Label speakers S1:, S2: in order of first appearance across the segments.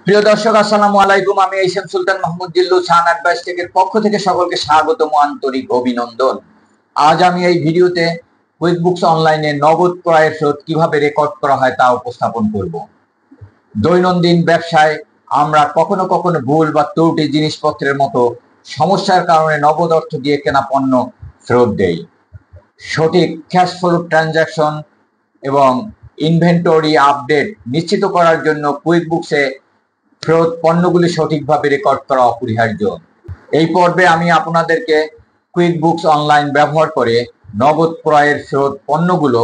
S1: প্রিয় দর্শক, আসসালামু আলাইকুম। আমি এইসএম সুলতান মাহমুদ জিল্লু সান অ্যাডভাইস টেকের পক্ষ থেকে সকলকে স্বাগত ও আন্তরিক অভিনন্দন। আজ আমি এই ভিডিওতে কুইকবুকস অনলাইনে নগদ ক্রয়ের শোধ কিভাবে রেকর্ড করা হয় তা উপস্থাপন করব। দৈনন্দিন ব্যবসায় আমরা কখনো কখনো ভুল বা ত্রুটি জিনিসপত্রের মতো সমস্যার কারণে নগদ অর্থ দিয়ে কেনা পণ্য ফেরত দেই। সঠিক ক্যাশ ফ্লো ট্রানজাকশন এবং ইনভেন্টরি আপডেট নিশ্চিত করার জন্য কুইকবুকসে ফেরত পণ্যগুলি সঠিকভাবে রেকর্ড করা অপরিহার্য। এই পর্বে আমি আপনাদেরকে কুইকবুকস অনলাইন ব্যবহার করে নগদ ক্রয়ের ফেরত পণ্যগুলো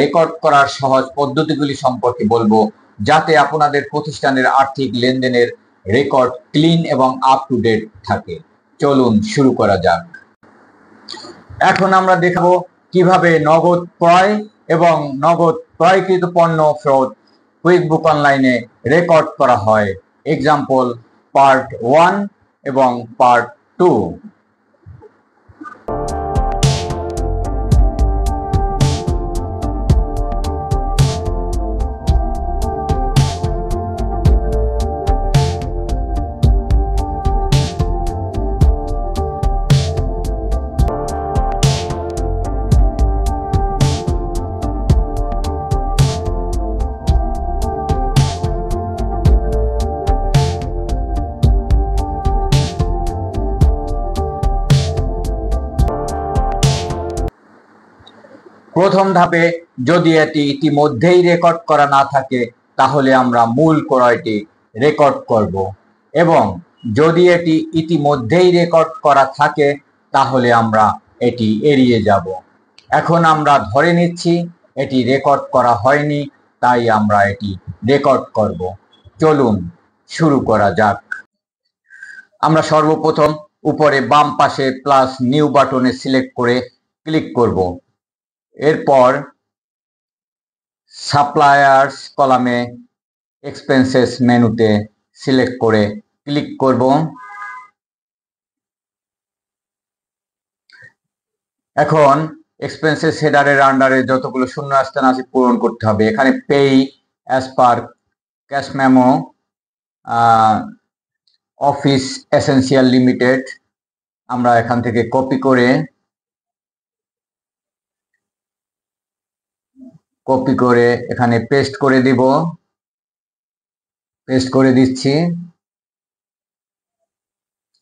S1: রেকর্ড করার সহজ পদ্ধতিগুলি সম্পর্কে বলবো, যাতে আপনাদের প্রতিষ্ঠানের আর্থিক লেনদেনের রেকর্ড ক্লিন এবং আপ টু ডেট থাকে। চলুন শুরু করা যাক। এখন আমরা দেখাবো কিভাবে নগদ ক্রয় এবং নগদ ক্রয়কৃত পণ্য ফেরত কুইকবুক অনলাইনে রেকর্ড করা হয়। এক্সাম্পল পার্ট 1 এবং পার্ট 2। প্রথম ধাপে যদি এটি ইতিমধ্যেই রেকর্ড করা না থাকে, তাহলে আমরা মূল ক্রয়টি রেকর্ড করব, এবং যদি এটি ইতিমধ্যেই রেকর্ড করা থাকে তাহলে আমরা এটি এড়িয়ে যাব। এখন আমরা ধরে নিচ্ছি এটি রেকর্ড করা হয়নি, তাই আমরা এটি রেকর্ড করব। চলুন শুরু করা যাক। আমরা সর্বপ্রথম উপরে বাম পাশে প্লাস নিউ বাটনে সিলেক্ট করে ক্লিক করব। এরপর সাপ্লায়ার্স কলামে এক্সপেন্সেস মেনুতে সিলেক্ট করে ক্লিক করব। এখন এক্সপেন্সেস হেডারের আন্ডারে যতগুলো শূন্য স্থান আছে পূরণ করতে হবে। এখানে pay as per cash memo office essential limited আমরা এখান থেকে কপি করে এখানে পেস্ট করে দিব। পেস্ট করে দিচ্ছি।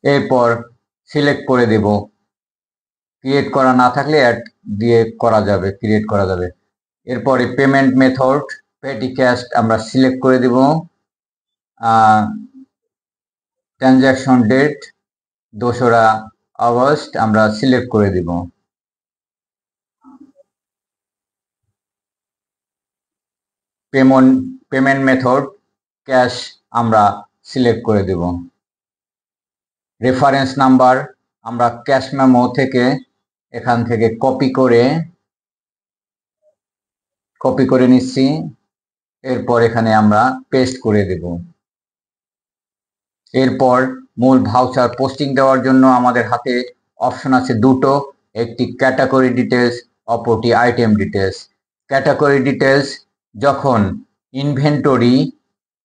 S1: এরপর সিলেক্ট করে দেব। ক্রিয়েট করা না থাকলে অ্যাড দিয়ে করা যাবে, ক্রিয়েট করা যাবে। এরপরে পেমেন্ট মেথড পেটি ক্যাশ আমরা সিলেক্ট করে দেব। ট্রানজাকশন ডেট 2রা আগস্ট আমরা সিলেক্ট করে দিব। পেমেন্ট মেথড ক্যাশ আমরা সিলেক্ট করে দেব। রেফারেন্স নাম্বার আমরা ক্যাশ মেমো থেকে এখান থেকে কপি করে নিচ্ছি। এরপর এখানে আমরা পেস্ট করে দেব। এরপর মূল ভাউচার পোস্টিং দেওয়ার জন্য আমাদের হাতে অপশন আছে দুটো, একটি ক্যাটাগরি ডিটেলস, অপরটি আইটেম ডিটেলস। ক্যাটাগরি ডিটেলস যখন ইনভেন্টরি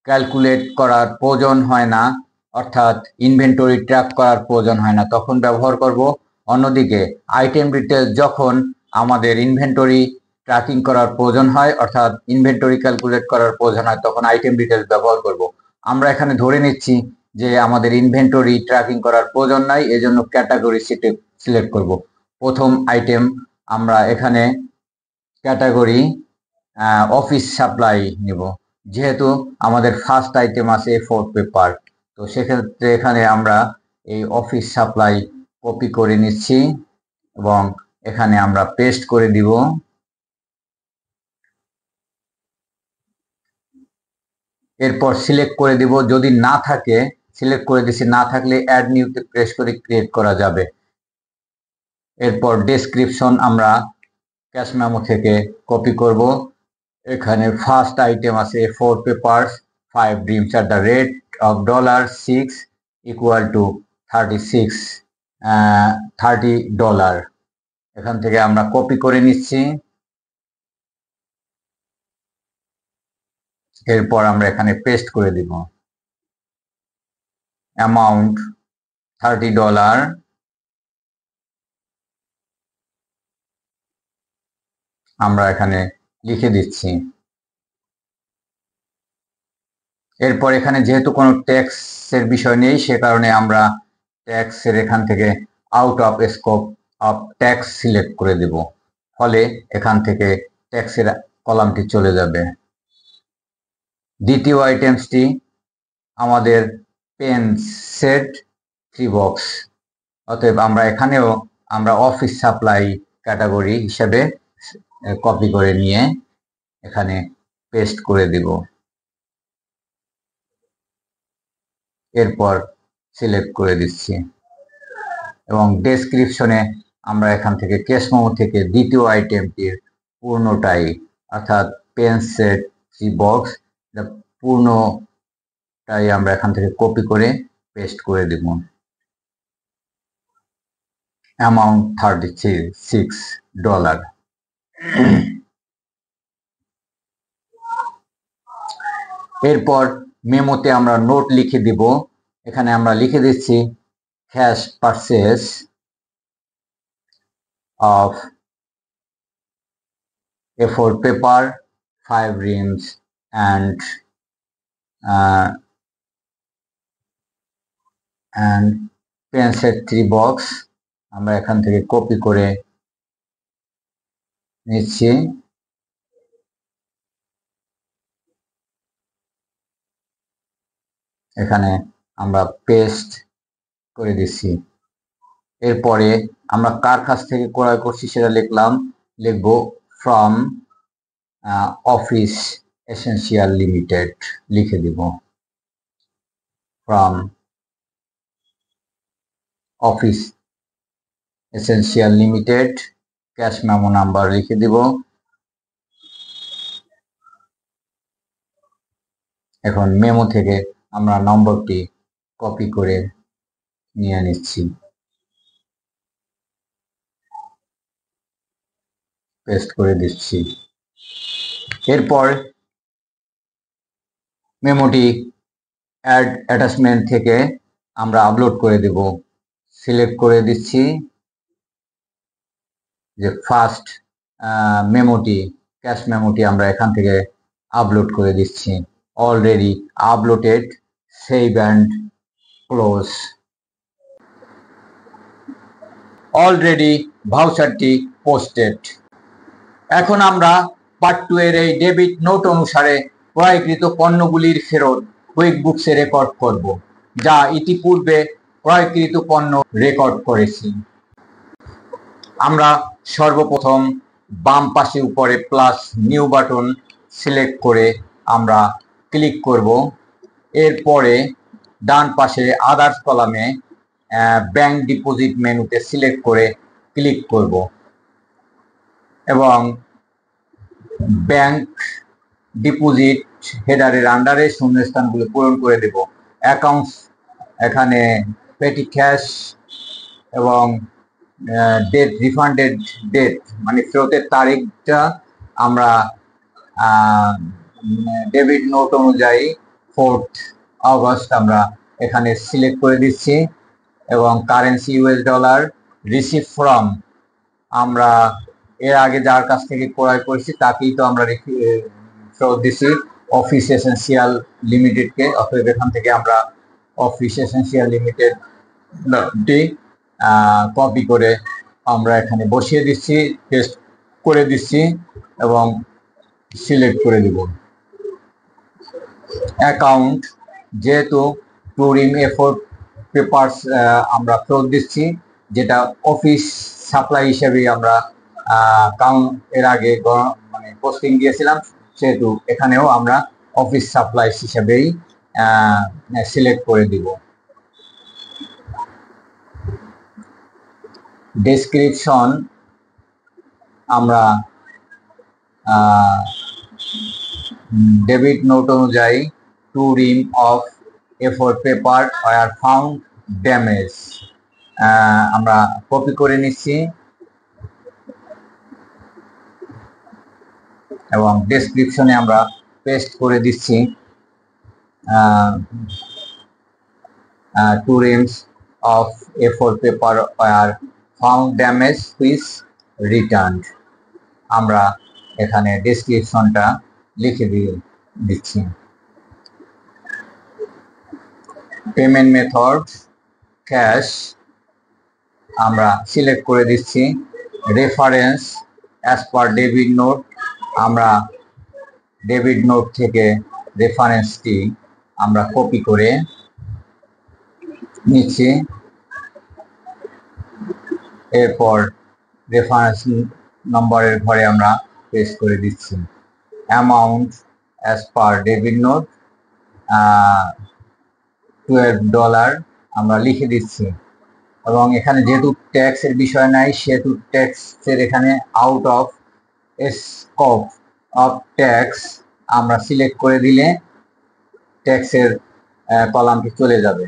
S1: ক্যালকুলেট করার প্রয়োজন হয় না, অর্থাৎ ইনভেন্টরি ট্র্যাক করার প্রয়োজন হয় না, তখন ব্যবহার করব। অন্যদিকে আইটেম ডিটেলস যখন আমাদের ইনভেন্টরি ট্র্যাকিং করার প্রয়োজন হয়, অর্থাৎ ইনভেন্টরি ক্যালকুলেট করার প্রয়োজন হয়, তখন আইটেম ডিটেলস ব্যবহার করব। আমরা এখানে ধরে নিচ্ছি যে আমাদের ইনভেন্টরি ট্র্যাকিং করার প্রয়োজন নাই, এজন্য ক্যাটাগরি সিলেক্ট করব। প্রথম আইটেম আমরা এখানে ক্যাটাগরি অফিস সাপ্লাই নিব, যেহেতু আমাদের ফার্স্ট আইটেম আছে A4 পেপার, তো সেক্ষেত্রে এখানে আমরা এই অফিস সাপ্লাই কপি করে নিচ্ছি এবং এখানে আমরা পেস্ট করে দিব। এরপর সিলেক্ট করে দিব। যদি না থাকে, সিলেক্ট করে দিছি, না থাকলে অ্যাড নিউতে প্রেস করে ক্রিয়েট করা যাবে। এরপর ডেসক্রিপশন আমরা ক্যাশ মেমো থেকে কপি করব। এখানে ফার্স্ট আইটেম আছে A4 papers 5 dreams at the rate of $6 equal to 30 dollar. এখান থেকে আমরা কপি করে নিচ্ছি। এরপর আমরা এখানে পেস্ট করে দিব। অ্যামাউন্ট $30 আমরা এখানে লিখে দিচ্ছি। এরপর এখানে যেহেতু কোনো ট্যাক্সের বিষয় নেই, সে কারণে আমরা ট্যাক্সের এখান থেকে out of scope of tax select করে দেব, ফলে এখান থেকে ট্যাক্সের কলামটি চলে যাবে। দ্বিতীয় আইটেমসটি আমাদের পেন সেট 3 বক্স, অতএব আমরা এখানেও আমরা অফিস সাপ্লাই ক্যাটাগরি হিসেবে কপি করে নিয়ে এখানে পেস্ট করে দেব। এরপর সিলেক্ট করে দিচ্ছি এবং ডেসক্রিপশনে আমরা এখান থেকে ক্যাশ মেমো থেকে দ্বিতীয় আইটেমটির পূর্ণটাই অর্থাৎ পেন সেট 3 বক্স পূর্ণটাই আমরা এখান থেকে কপি করে পেস্ট করে দেব। অ্যামাউন্ট $36। এরপর মেমোতে আমরা নোট লিখে দিব। এখানে আমরা লিখে দিচ্ছি cash purchase of A4 paper 5 reams and pen set 3 box আমরা এখান থেকে কপি করে নিচ্ছি। এখানে আমরা পেস্ট করে দিচ্ছি। এরপরে আমরা কার কাছ থেকে ক্রয় করছি সেটা লিখব ফ্রম অফিস এসেনশিয়াল লিমিটেড লিখে দিব। From office essential limited, cash memo number লিখে দিব। এখন মেমো থেকে আমরা নম্বরটি কপি করে নিয়ে নিচ্ছি, পেস্ট করে দিচ্ছি। এরপর মেমোটি অ্যাড অ্যাটাচমেন্ট থেকে আমরা আপলোড করে দেব। সিলেক্ট করে দিচ্ছি যে ফার্স্ট মেমোটি ক্যাশ মেমোটি আমরা এখান থেকে আপলোড করে দিচ্ছি। Already uploaded, save and close. Already ভাউচারটি পোস্টেড। এখন আমরা পার্ট 2 এর এই ডেবিট নোট অনুসারে ক্রয়কৃত পণ্যগুলির ফেরত কুইকবুকসে রেকর্ড করব, যা ইতিপূর্বে ক্রয়কৃত পণ্য রেকর্ড করেছি। আমরা সর্বপ্রথম বাম পাশে উপরে প্লাস নিউ বাটন সিলেক্ট করে আমরা ক্লিক করব। এরপরে ডান পাশে আদার্স কলামে ব্যাংক ডিপোজিট মেনুতে সিলেক্ট করে ক্লিক করব এবং ব্যাংক ডিপোজিট হেডারের আন্ডারে শূন্যস্থানগুলো পূরণ করে দেব। অ্যাকাউন্টস এখানে পেটি ক্যাশ এবং ডেট, রিফান্ডেড ডেট মানে ফেরতের তারিখটা আমরা ডেবিট নোট অনুযায়ী 4 অগস্ট আমরা এখানে সিলেক্ট করে দিচ্ছি এবং কারেন্সি $, রিসিভ ফ্রম আমরা এর আগে যার কাছ থেকে ক্রয় করেছি তাকেই তো আমরা ফেরত দিচ্ছি, অফিস এসেনশিয়াল লিমিটেডকে। অতএব এখান থেকে আমরা অফিস এসেনশিয়াল লিমিটেডটি কপি করে আমরা এখানে বসিয়ে দিচ্ছি, পেস্ট করে দিচ্ছি এবং সিলেক্ট করে দিব। অ্যাকাউন্ট যেহেতু টুরিম A4 পেপারস আমরা ফেরত দিচ্ছি, যেটা অফিস সাপ্লাই হিসেবে আমরা এর আগে মানে পোস্টিং দিয়েছিলাম, সেহেতু এখানেও আমরা অফিস সাপ্লাই হিসেবেই সিলেক্ট করে দিব। ডেসক্রিপশন আমরা ডেবিট নোট অনুযায়ী 2 ream of A4 paper were found damage আমরা কপি করে নিচ্ছি এবং ডেসক্রিপশনে আমরা পেস্ট করে দিচ্ছি। 2 reams of A4 paper were found damaged which returned. আমরা এখানে ডেসক্রিপশনটা লিখে দিচ্ছি। পেমেন্ট মেথড ক্যাশ আমরা সিলেক্ট করে দিচ্ছি। Reference as per debit note, আমরা ডেবিট নোট থেকে রেফারেন্সটি আমরা কপি করে নিচ্ছি। এরপর রেফারেন্স নম্বরের ঘরে আমরা পেস্ট করে দিচ্ছি। Amount as per debit note $12 আমরা লিখে দিচ্ছি। এবং এখানে যেহেতু ট্যাক্সের বিষয় নাই সেহেতু ট্যাক্সের এখানে out of scope of tax আমরা সিলেক্ট করে দিলে ট্যাক্সের কলামটি চলে যাবে।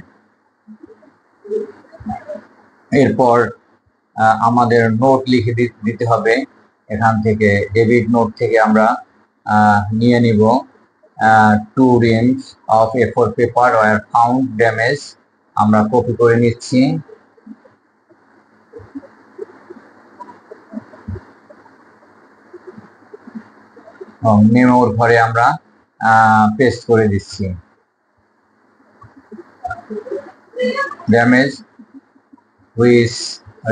S1: এরপর আমাদের নোট লিখে দিতে হবে। এখান থেকে ডেবিট নোট থেকে আমরা নিয়ে নিব 2 reams of A4 paper were found damaged, আমরা কপি করে নিচ্ছি। মেমোর ঘরে আমরা পেস্ট করে দিচ্ছি। ড্যামেজ হুইচ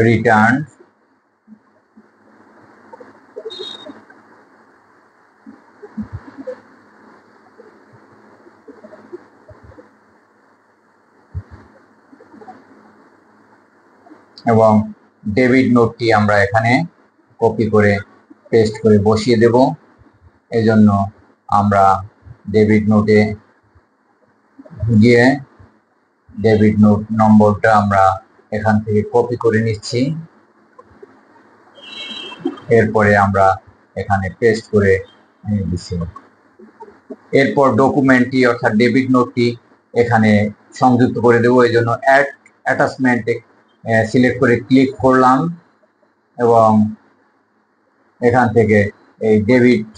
S1: রিটার্ন, এবং ডেবিট নোটটি আমরা এখানে কপি করে পেস্ট করে বসিয়ে দেব। এজন্য আমরা ডেবিট নোটে গিয়ে ডেবিট নোট নম্বরটা আমরা এখান থেকে কপি করে নিচ্ছি। এরপরে আমরা এখানে পেস্ট করে দিচ্ছি। এরপর ডকুমেন্টটি অর্থাৎ ডেবিট নোটটি এখানে সংযুক্ত করে দেবো। এই জন্য অ্যাড অ্যাটাচমেন্টে সিলেক্ট করে ক্লিক করলাম এবং এখান থেকে এই ডেবিট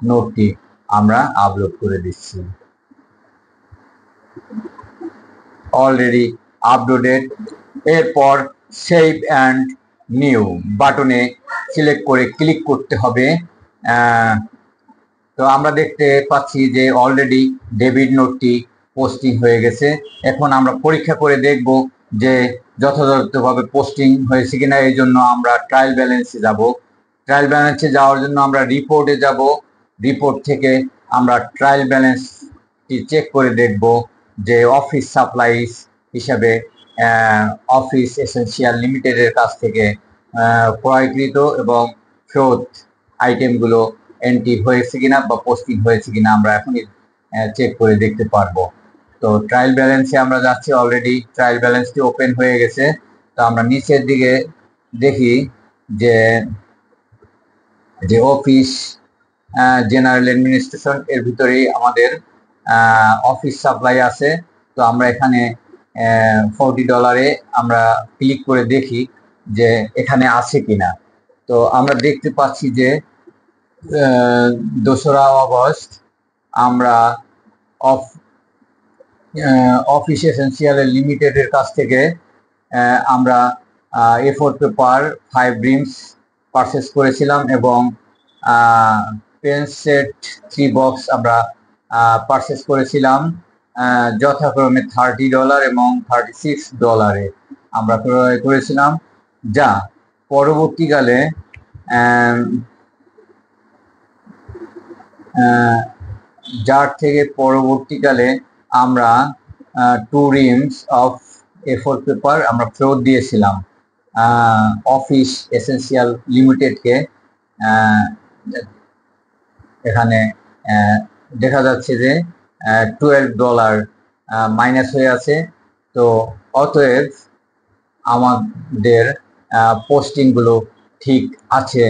S1: নোটটি আমরা আপলোড করে দিচ্ছি। Already uploaded. এরপর সেভ অ্যান্ড নিউ বাটনে সিলেক্ট করে ক্লিক করতে হবে। তো আমরা দেখতে পাচ্ছি যে অলরেডি ডেবিট নোটটি পোস্টিং হয়ে গেছে। এখন আমরা পরীক্ষা করে দেখব যে যথাযথভাবে পোস্টিং হয়েছে কিনা। এই জন্য আমরা ট্রায়াল ব্যালেন্সে যাব। ট্রায়াল ব্যালেন্সে যাওয়ার জন্য আমরা রিপোর্টে যাব। রিপোর্ট থেকে আমরা ট্রায়াল ব্যালেন্সটি চেক করে দেখব যে অফিস সাপ্লাইজ হিসাবে অফিস এসেনশিয়াল লিমিটেডের কাছ থেকে ক্রয়কৃত এবং ফেরত আইটেমগুলো এন্ট্রি হয়েছে কিনা বা পোস্টিং হয়েছে কিনা আমরা এখনই চেক করে দেখতে পারবো। তো ট্রায়াল ব্যালেন্সে আমরা যাচ্ছি। অলরেডি ট্রায়াল ব্যালেন্সটি ওপেন হয়ে গেছে। তো আমরা নিচের দিকে দেখি যে অফিস জেনারেল অ্যাডমিনিস্ট্রেশন এর ভিতরেই আমাদের অফিস সাপ্লাই আছে। তো আমরা এখানে $40 আমরা ক্লিক করে দেখি যে এখানে আছে কিনা। তো আমরা দেখতে পাচ্ছি যে 2রা অগস্ট আমরা অফিস এসেনশিয়াল লিমিটেডের কাছ থেকে আমরা A4 পেপার 5 reams পারচেস করেছিলাম এবং পেন সেট 3 বক্স আমরা পারচেস করেছিলাম যথাক্রমে $30 এবং $36 আমরা ক্রয় করেছিলাম। যা পরবর্তীকালে যার থেকে পরবর্তীকালে আমরা 2 reams of A4 পেপার আমরা ফেরত দিয়েছিলাম অফিস এসেনশিয়াল লিমিটেডকে। এখানে দেখা যাচ্ছে যে $12 মাইনাস হয়ে আছে। তো অতএব আমাদের পোস্টিংগুলো ঠিক আছে।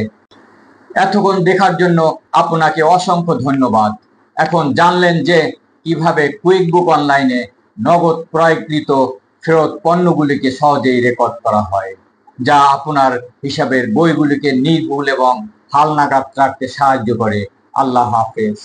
S1: এতক্ষণ দেখার জন্য আপনাকে অসংখ্য ধন্যবাদ। এখন জানলেন যে কিভাবে কুইকবুক অনলাইনে নগদ ক্রয়কৃত ফেরত পণ্যগুলিকে সহজেই রেকর্ড করা হয়, যা আপনার হিসাবের বইগুলিকে নির্ভুল এবং হালনাগাদ রাখতে সাহায্য করে। আল্লাহ হাফেজ।